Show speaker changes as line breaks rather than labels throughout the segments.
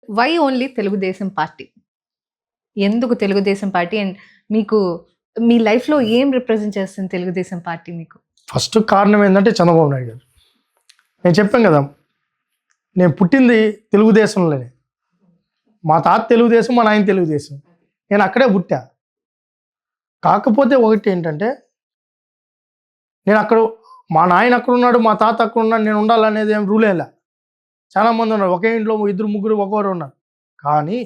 Why only Telugu Desam party? ఎందుకు Telugu Desam party? And మీకు మీ లైఫ్‌లో ఏం రిప్రజెంట్ చేస్తుంది తెలుగుదేశం పార్టీ మీకు?
ఫస్ట్ కారణం ఏంటంటే చంద్రబాబు నాయుడు గారు. నేను చెప్పాను కదా, నేను పుట్టింది తెలుగుదేశంలోనే. మా తాత తెలుగుదేశం, మా నాయన తెలుగుదేశం. నేను అక్కడే పుట్టా. కాకపోతే ఒకటి ఏంటంటే, నేను అక్కడ మా నాయన అక్కడ ఉన్నాడు, మా తాత అక్కడ ఉన్నాడు, నేను ఉండాలనేది ఏం రూల్ ఏలా. చాలామంది ఉన్నారు, ఒకే ఇంట్లో ఇద్దరు ముగ్గురు ఒక్కొక్కరు ఉన్నారు. కానీ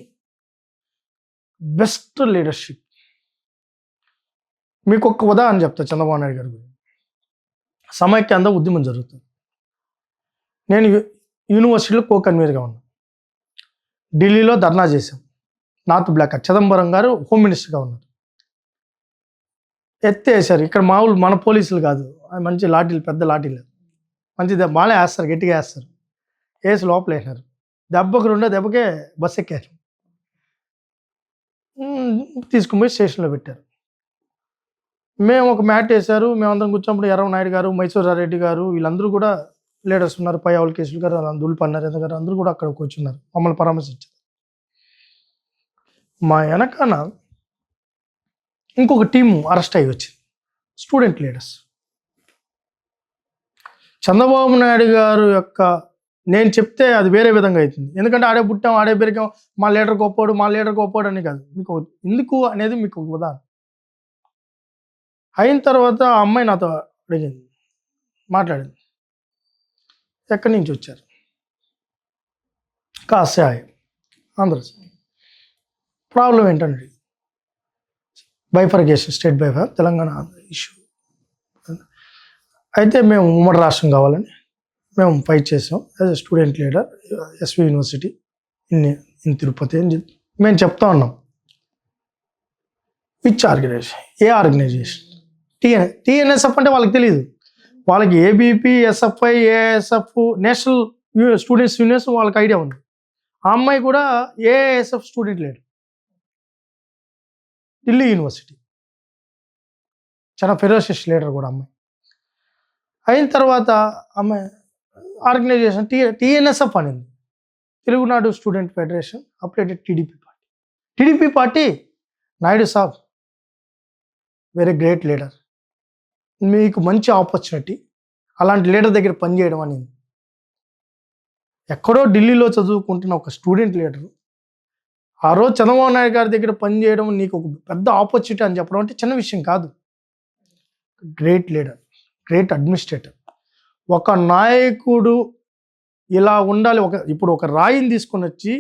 బెస్ట్ లీడర్షిప్. మీకు ఒక ఉదాహరణ చెప్తా చంద్రబాబు నాయుడు గారి గురించి. సమైక్యాంధ్ర ఉద్యమం జరుగుతుంది. నేను యూనివర్సిటీలో కో కన్వీనర్గా ఉన్నాను. ఢిల్లీలో ధర్నా చేశాం. నార్త్ బ్లాక్ చిదంబరం గారు హోమ్ మినిస్టర్గా ఉన్నారు. ఎత్తేసారు. ఇక్కడ మామూలు మన పోలీసులు కాదు, మంచి లాఠీలు, పెద్ద లాఠీలు, మంచి బాగా వేస్తారు, గట్టిగా వేస్తారు. వేసి లోపల వేసినారు. దెబ్బకు రెండో దెబ్బకే బస్ ఎక్కారు. తీసుకుపోయి స్టేషన్లో పెట్టారు. మేము ఒక మ్యాట్ వేశారు. మేమందరం కూర్చున్నప్పుడు ఎర్రవ నాయుడు గారు, మైసూరారెడ్డి గారు, వీళ్ళందరూ కూడా లీడర్స్ ఉన్నారు. పయ్యావుల కేసులు గారు, దుల్ప నరేంద్ర గారు అందరూ కూడా అక్కడ కూర్చున్నారు, మమ్మల్ని పరామర్శించారు. మా వెనకాల ఇంకొక టీము అరెస్ట్ అయ్యి వచ్చింది, స్టూడెంట్ లీడర్స్. చంద్రబాబు నాయుడు గారు యొక్క నేను చెప్తే అది వేరే విధంగా అవుతుంది. ఎందుకంటే ఆడే పుట్టాం, ఆడే పెరిగాం, మా లీడర్ గొప్పోడు, మా లీడర్ గొప్పోడు అని కాదు. మీకు ఎందుకు అనేది మీకు ఉదాహరణ. అయిన తర్వాత ఆ అమ్మాయి నాతో అడిగింది, మాట్లాడింది, ఎక్కడి నుంచి వచ్చారు? కాసాయి ఆంధ్ర. ప్రాబ్లం ఏంటండి? బైఫర్గేషన్, స్టేట్ బైఫర్, తెలంగాణ ఆంధ్ర ఇష్యూ. అయితే మేము ఉమ్మడి రాష్ట్రం కావాలని మేము ఫైట్ చేసాం as a student leader, SV university in Tirupati అని చెప్పి మేము చెప్తా ఉన్నాం. Which organisation? ఏ ఆర్గనైజేషన్? టీఎన్ఎస్ఎఫ్ అంటే వాళ్ళకి తెలియదు. వాళ్ళకి ABP, SFI, ASF, national students unions వాళ్ళకి ఐడియా ఉంది. ఆ అమ్మాయి కూడా ASF student leader, Delhi university, చాలా ఫెరోషియస్ లీడర్ కూడా అమ్మాయి. అయిన తర్వాత అమ్మాయి ఆర్గనైజేషన్ టీఎన్ఎస్ఎఫ్ అనింది, Telugunadu student federation updated TDP party. TDP party, Naidu saab very great leader, మీకు మంచి ఆపర్చునిటీ, అలాంటి లీడర్ దగ్గర పనిచేయడం అనేది. ఎక్కడో ఢిల్లీలో చదువుకుంటున్న ఒక స్టూడెంట్ లీడరు ఆ రోజు చంద్రబాబు నాయుడు గారి దగ్గర పనిచేయడం నీకు ఒక పెద్ద ఆపర్చునిటీ అని చెప్పడం అంటే చిన్న విషయం కాదు. Great leader, great administrator. ఒక నాయకుడు ఇలా ఉండాలి. ఇప్పుడు ఒక రాయిని తీసుకొని వచ్చి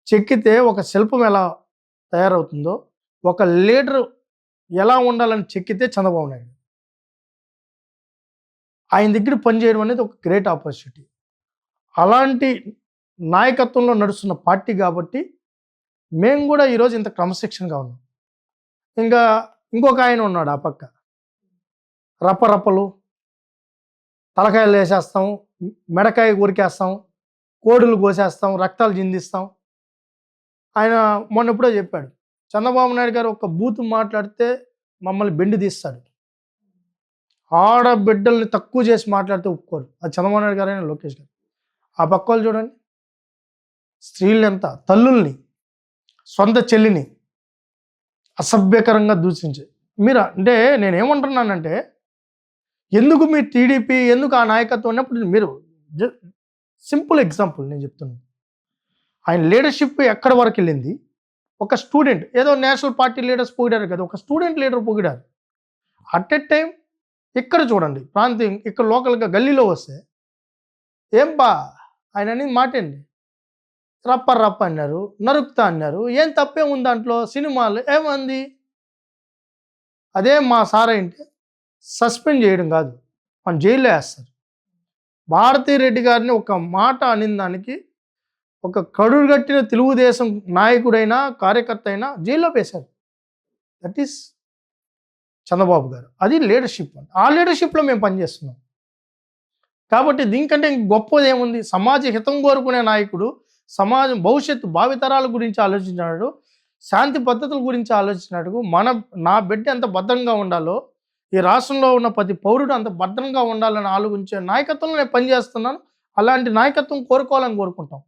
చెక్కితే ఒక శిల్పం ఎలా తయారవుతుందో, ఒక లీడర్ ఎలా ఉండాలని చెక్కితే చంద్రబాబు నాయుడు. ఆయన దగ్గర పనిచేయడం అనేది ఒక గ్రేట్ ఆపర్చునిటీ. అలాంటి నాయకత్వంలో నడుస్తున్న పార్టీ కాబట్టి మేము కూడా ఈరోజు ఇంత క్రమశిక్షణగా ఉన్నాం. ఇంకొక ఆయన ఉన్నాడు ఆ పక్క, రప్పరప్పలు, తలకాయలు వేసేస్తాం, మెడకాయ కొరికేస్తాం, కోడులు కోసేస్తాం, రక్తాలు చిందిస్తాం. ఆయన మొన్న ఎప్పుడో చెప్పాడు, చంద్రబాబు నాయుడు గారు ఒక బూతు మాట్లాడితే మమ్మల్ని బెండి తీస్తాడు, ఆడబిడ్డల్ని తక్కువ చేసి మాట్లాడితే ఒప్పుకోరు. అది చంద్రబాబు నాయుడు గారైనా లోకేష్ గారు. ఆ పక్క వాళ్ళు చూడండి, స్త్రీలు ఎంత, తల్లుల్ని, సొంత చెల్లిని అసభ్యకరంగా దూషించి మీరు. అంటే నేనేమంటున్నానంటే, ఎందుకు మీ టీడీపీ, ఎందుకు ఆ నాయకత్వం ఉన్నప్పుడు మీరు సింపుల్ ఎగ్జాంపుల్ నేను చెప్తున్నాను. ఆయన లీడర్షిప్ ఎక్కడి వరకు వెళ్ళింది? ఒక స్టూడెంట్, ఏదో నేషనల్ పార్టీ లీడర్స్ పొగిడారు కదా, ఒక స్టూడెంట్ లీడర్ పొగిడారు. అట్ ఎ టైం ఇక్కడ చూడండి, ప్రాంతీయం ఇక్కడ లోకల్గా గల్లీలో వస్తే ఏం బా ఆయన అనేది మాటండి, రప్ప అన్నారు, నరుకుతా అన్నారు. ఏం తప్పే ఉంది దాంట్లో? సినిమాలు ఏమంది? అదే మా సార్ అంటే సస్పెండ్ చేయడం కాదు, మన జైల్లో వేస్తారు. భారతీరెడ్డి గారిని ఒక మాట అనిన దానికి ఒక కడుగట్టిన తెలుగుదేశం నాయకుడైనా కార్యకర్త అయినా జైల్లో వేశారు. దట్ ఈస్ చంద్రబాబు గారు. అది లీడర్షిప్. ఆ లీడర్షిప్లో మేము పనిచేస్తున్నాం. కాబట్టి దీనికంటే గొప్పది ఏముంది? సమాజ హితం కోరుకునే నాయకుడు, సమాజం భవిష్యత్తు భావితరాల గురించి ఆలోచించినాడు, శాంతి పద్ధతుల గురించి ఆలోచించినాడు. నా బిడ్డ ఎంత భద్రంగా ఉండాలో, ఈ రాష్ట్రంలో ఉన్న ప్రతి పౌరుడు అంత భద్రంగా ఉండాలని ఆలోచించే నాయకత్వంలో నేను పనిచేస్తున్నాను. అలాంటి నాయకత్వం కోరుకోవాలని కోరుకుంటాం.